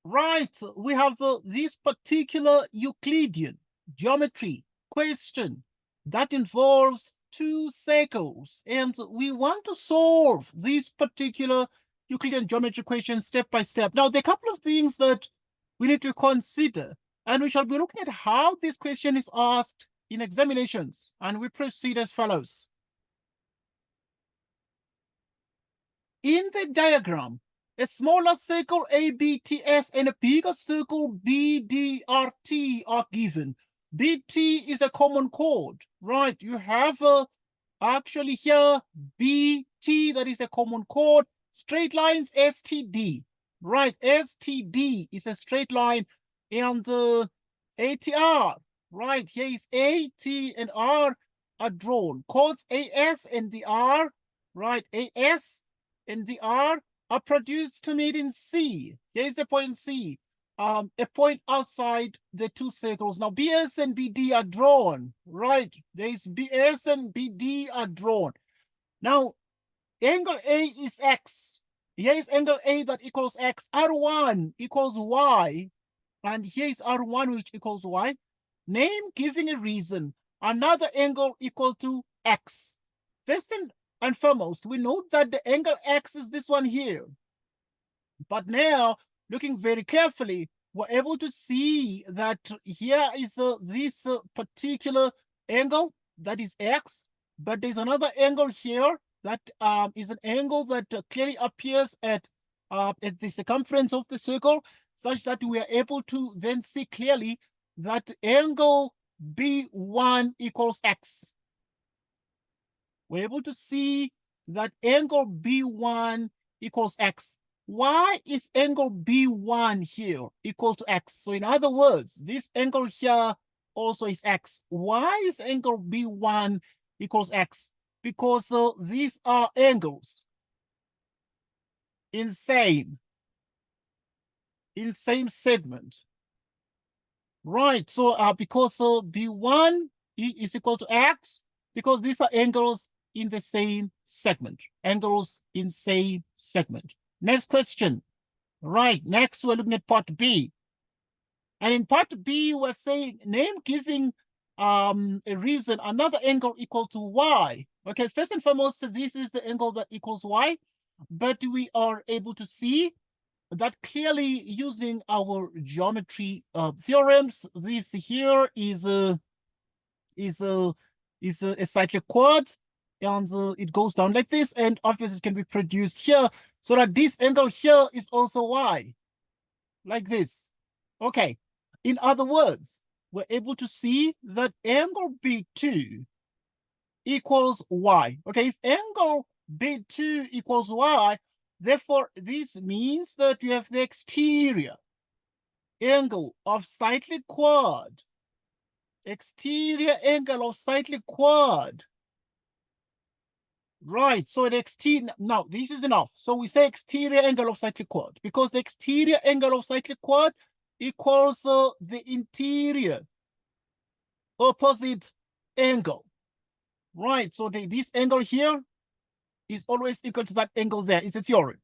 Right, we have this particular Euclidean geometry question that involves two circles, and we want to solve this particular Euclidean geometry question step by step. Now, there are a couple of things that we need to consider, and we shall be looking at how this question is asked in examinations, and we proceed as follows. In the diagram, a smaller circle ABTS and a bigger circle BDRT are given. BT is a common chord, right? You have actually here BT, that is a common chord. Straight lines STD, right? STD is a straight line, and ATR, right? Here is A, T, and R are drawn. Chords AS and DR, right? AS and DR are produced to meet in C. Here is the point C, a point outside the two circles. Now, BS and BD are drawn, right? There is BS and BD are drawn. Now, angle A is X. Here is angle A that equals X. R1 equals Y. And here is R1, which equals Y. Name giving a reason. Another angle equal to X. First and foremost, we know that the angle X is this one here. But now, looking very carefully, we're able to see that here is this particular angle that is X, but there's another angle here that is an angle that clearly appears at the circumference of the circle, such that we are able to then see clearly that angle B1 equals X. We're able to see that angle B1 equals X. Why is angle B1 here equal to X? So in other words, this angle here also is X. Why is angle B1 equals X? Because these are angles in same segment. Right, so because B1 is equal to X, because these are angles in the same segment, angles in same segment. Next question. Right, next we're looking at part B. And in part B, we're saying name giving a reason, another angle equal to Y. Okay, first and foremost, this is the angle that equals Y, but we are able to see that clearly using our geometry theorems. This here is a cyclic chord, and it goes down like this, and obviously it can be produced here, so that this angle here is also Y, like this. Okay, in other words, we're able to see that angle B2 equals Y. Okay, if angle B2 equals Y, therefore this means that you have the exterior angle of cyclic chord, exterior angle of cyclic chord. Right, so the exterior, now this is enough. So we say exterior angle of cyclic chord, because the exterior angle of cyclic chord equals the interior opposite angle. Right, so this angle here is always equal to that angle there. It's a theorem.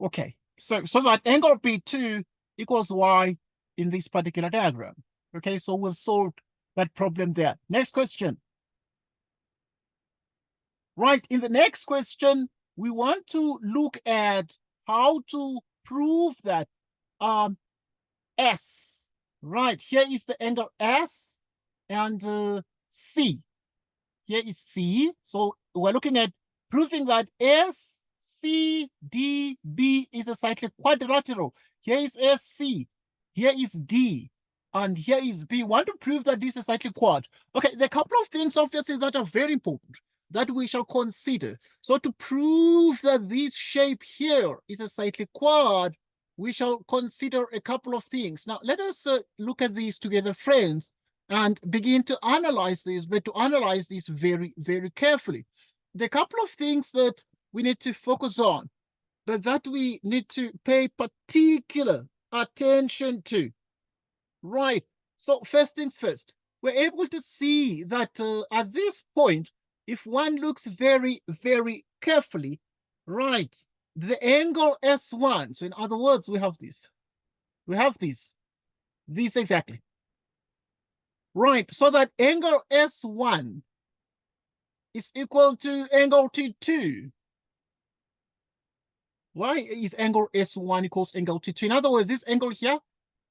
Okay, so that angle B2 equals Y in this particular diagram. Okay, so we've solved that problem there. Next question. Right, in the next question, we want to look at how to prove that S, right, here is the angle S, and C. Here is C. So we're looking at proving that SCDB is a cyclic quadrilateral. Here is SC, here is D, and here is B. We want to prove that this is a cyclic quad. Okay, there are a couple of things obviously that are very important that we shall consider. So to prove that this shape here is a cyclic quad, we shall consider a couple of things. Now, let us look at these together, friends, and begin to analyze this, but to analyze this very, very carefully. There are a couple of things that we need to focus on, but that we need to pay particular attention to. Right, so first things first, we're able to see that at this point, if one looks very, very carefully, right, the angle S1, so in other words, we have this. We have this exactly. Right, so that angle S1 is equal to angle T2. Why is angle S1 equals angle T2? In other words, this angle here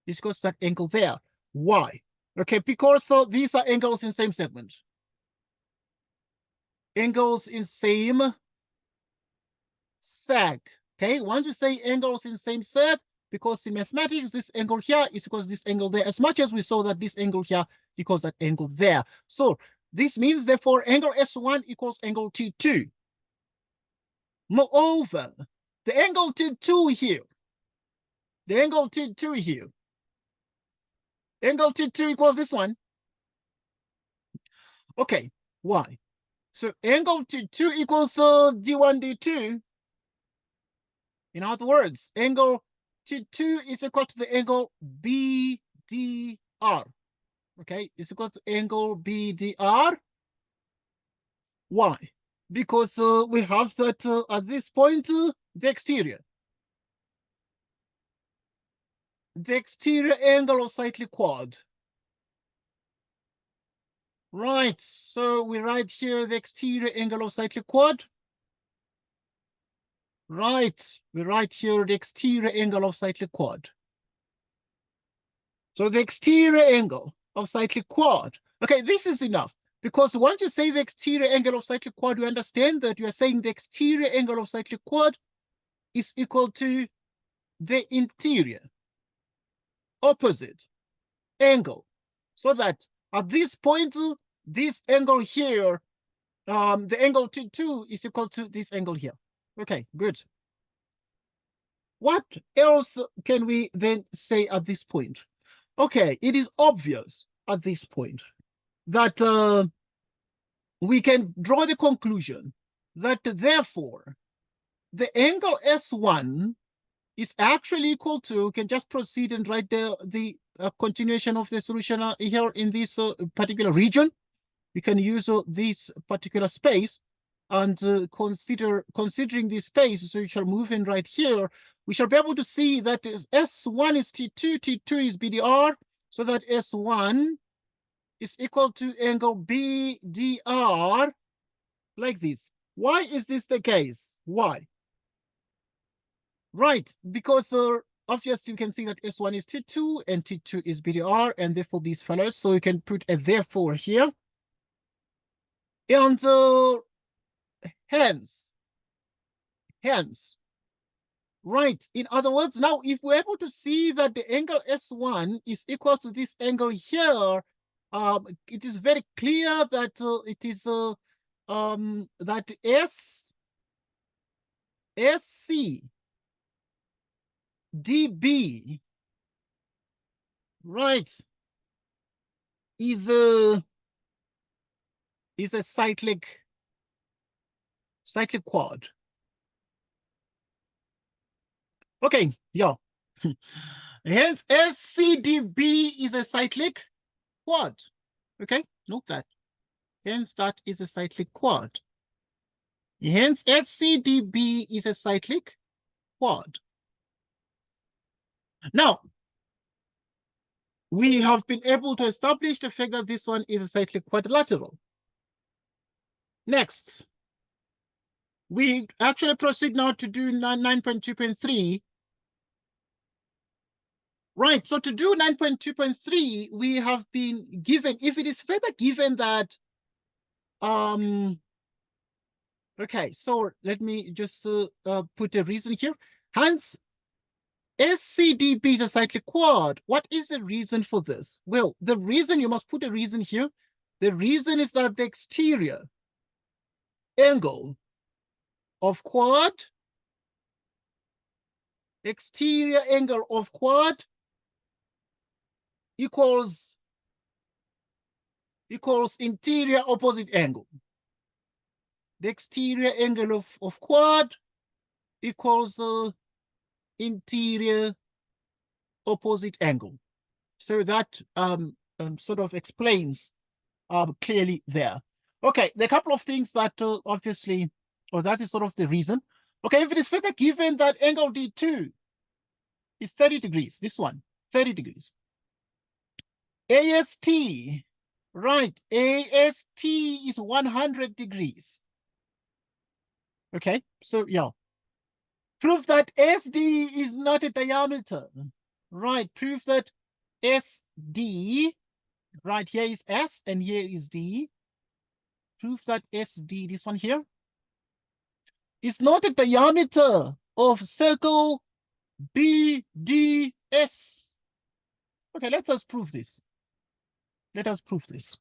is equal to that angle there. Why? Okay, because these are angles in same segment. Angles in same seg. Okay, once you say angles in same seg, because in mathematics, this angle here is equals this angle there, as much as we saw that this angle here equals that angle there. So this means, therefore, angle S1 equals angle T2. Moreover, the angle T2 here, angle T2 equals this one. Okay, why? So angle T2 equals D1, D2. In other words, angle T2 is equal to the angle BDR. Okay, it's equal to angle BDR. Why? Because we have that at this point, the exterior angle of cyclic quad. Right, so we write here the exterior angle of cyclic quad. Right, we write here the exterior angle of cyclic quad. So the exterior angle of cyclic quad. Okay, this is enough, because once you say the exterior angle of cyclic quad, you understand that you are saying the exterior angle of cyclic quad is equal to the interior opposite angle. So that at this point, this angle here, the angle T2 is equal to this angle here. Okay, good. What else can we then say at this point? Okay, it is obvious at this point that we can draw the conclusion that therefore the angle S1 is actually equal to, we can just proceed and write the continuation of the solution here in this particular region. We can use this particular space, and considering this space, so we shall move in right here. We shall be able to see that S1 is T2, T2 is BDR, so that S1 is equal to angle BDR like this. Why is this the case? Why? Right, because obviously you can see that S1 is T2 and T2 is BDR, and therefore these follows. So you can put a therefore here. And hence, right. In other words, now if we're able to see that the angle S1 is equal to this angle here, it is very clear that it is that SC dB, right, is a cyclic quad. Okay, yeah. Hence, SCDB is a cyclic quad. Okay, note that. Hence, that is a cyclic quad. Hence, SCDB is a cyclic quad. Now, we have been able to establish the fact that this one is a cyclic quadrilateral. Next, we actually proceed now to do 9.2.3. Right, so to do 9.2.3, we have been given, if it is further given that, okay, so let me just put a reason here. Hence, SCDB is a cyclic quad. What is the reason for this? Well, the reason, you must put a reason here. The reason is that the exterior angle of quad, equals interior opposite angle. The exterior angle of quad equals interior opposite angle. So that sort of explains clearly there. Okay, there are a couple of things that obviously, or that is sort of the reason. Okay, if it is further given that angle D2 is 30 degrees. This one, 30 degrees. AST, right, AST is 100 degrees. Okay, so yeah. Prove that SD is not a diameter. Right, prove that SD, right, here is S and here is D. Prove that SD, this one here, is not a diameter of circle BDS. Okay, let us prove this. Let us prove this.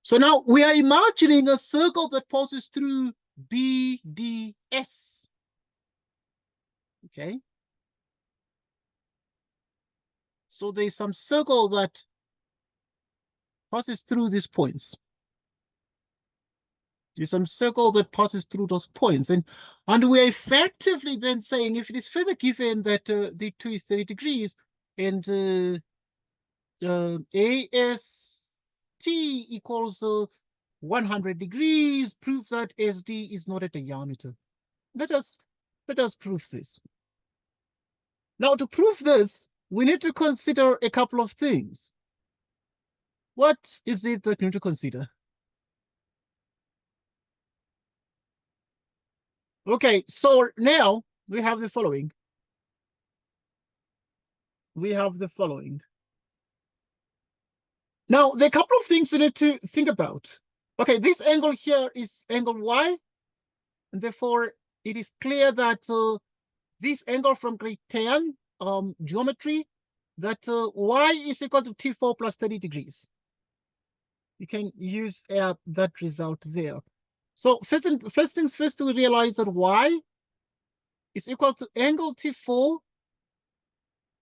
So now we are imagining a circle that passes through BDS. Okay. So there's some circle that passes through these points. There's some circle that passes through those points. And we're effectively then saying, if it is further given that the 2 is 30 degrees and AST equals 100 degrees, prove that SD is not a diameter. Let us prove this. Now, to prove this, we need to consider a couple of things. What is it that we need to consider? Okay, so now we have the following. We have the following. Now, there are a couple of things we need to think about. Okay, this angle here is angle Y, and therefore it is clear that this angle from grade 10 geometry, that Y is equal to T4 plus 30 degrees. You can use that result there. So first things first, we realize that Y is equal to angle T4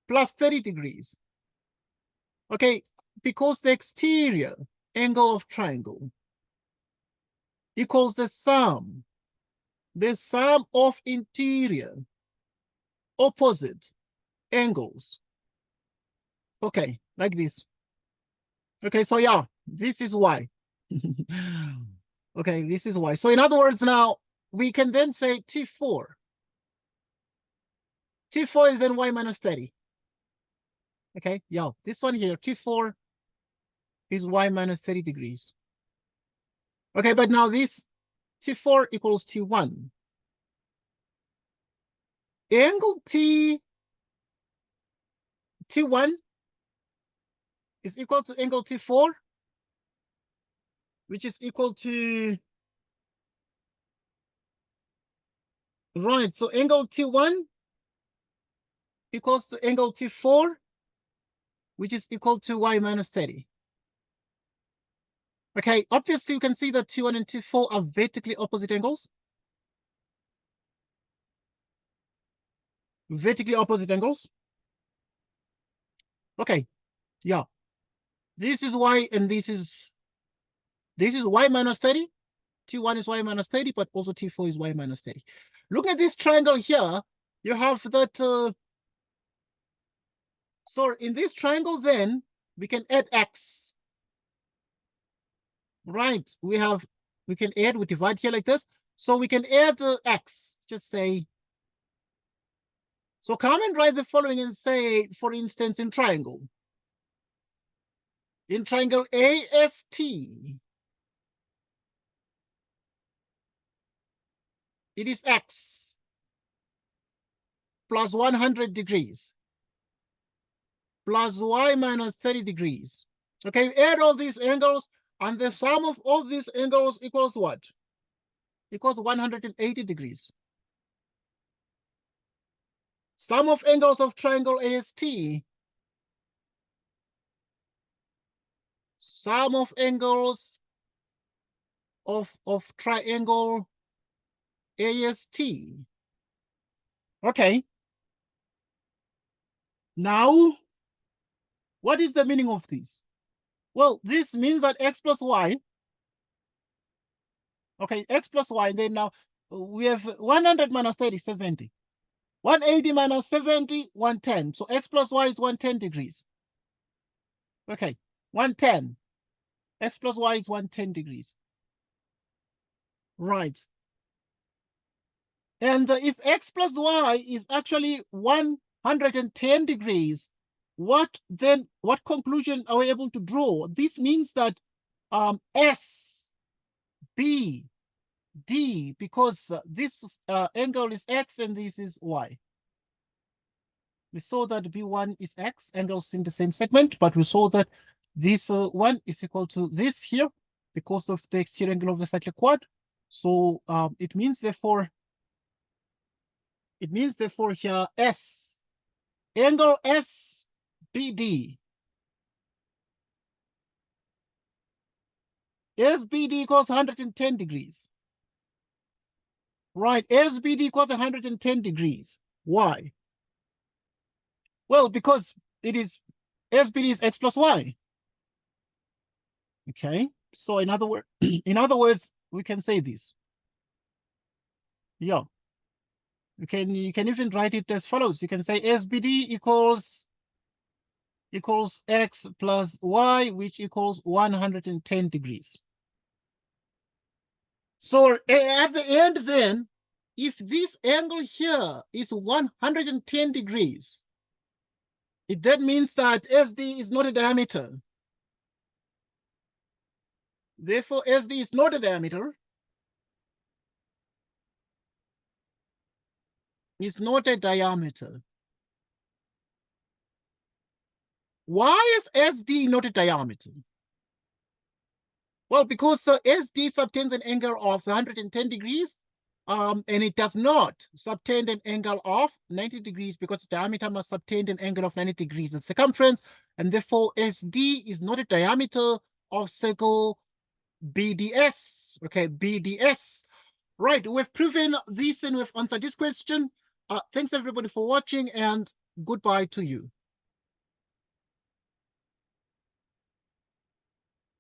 plus 30 degrees. Okay, because the exterior angle of triangle equals the sum of interior opposite angles. Okay, like this. Okay, so yeah, this is Y. Okay, this is Y. So in other words, now we can then say T4. T4 is then Y minus 30. Okay, yeah, this one here, T4 is Y minus 30 degrees. Okay, but now this T4 equals T1. Angle T1 is equal to angle T4, which is equal to, right, so angle T1 equals to angle T4, which is equal to Y minus 30. Okay, obviously you can see that T1 and T4 are vertically opposite angles. Vertically opposite angles. Okay, yeah. This is Y and this is Y minus 30. T1 is Y minus 30, but also T4 is Y minus 30. Look at this triangle here. You have that, so in this triangle then, we can add X. Right, we can add, we divide here like this. So we can add X, just say. So come and write the following and say, for instance, in triangle AST, it is X plus 100 degrees plus Y minus 30 degrees. Okay, add all these angles, and the sum of all these angles equals what? Equals 180 degrees. Sum of angles of triangle AST, sum of angles of triangle AST. Okay. Now, what is the meaning of this? Well, this means that X plus Y. Okay, X plus Y. Then now we have 100 minus 30, 70. 180 minus 70, 110. So X plus Y is 110 degrees. Okay, 110. X plus Y is 110 degrees. Right. And if x plus y is actually 110 degrees, what conclusion are we able to draw? This means that S, B, D, because this angle is x and this is y. We saw that B1 is x, angles in the same segment, but we saw that this one is equal to this here because of the exterior angle of the cyclic quad. So it means therefore here S, angle SBD. SBD equals 110 degrees. Right, SBD equals 110 degrees. Why? Well, because it is SBD is x plus y. Okay, so in other words, we can say this. Yeah. You can even write it as follows. You can say SBD equals x plus y, which equals 110 degrees. So at the end then, if this angle here is 110 degrees, it then means that SD is not a diameter. Therefore, SD is not a diameter. It's not a diameter. Why is SD not a diameter? Well, because SD subtends an angle of 110 degrees, and it does not subtend an angle of 90 degrees because diameter must subtend an angle of 90 degrees in circumference, and therefore SD is not a diameter of circle BDS. Okay, BDS. Right, we've proven this and we've answered this question. Thanks everybody for watching, and goodbye to you.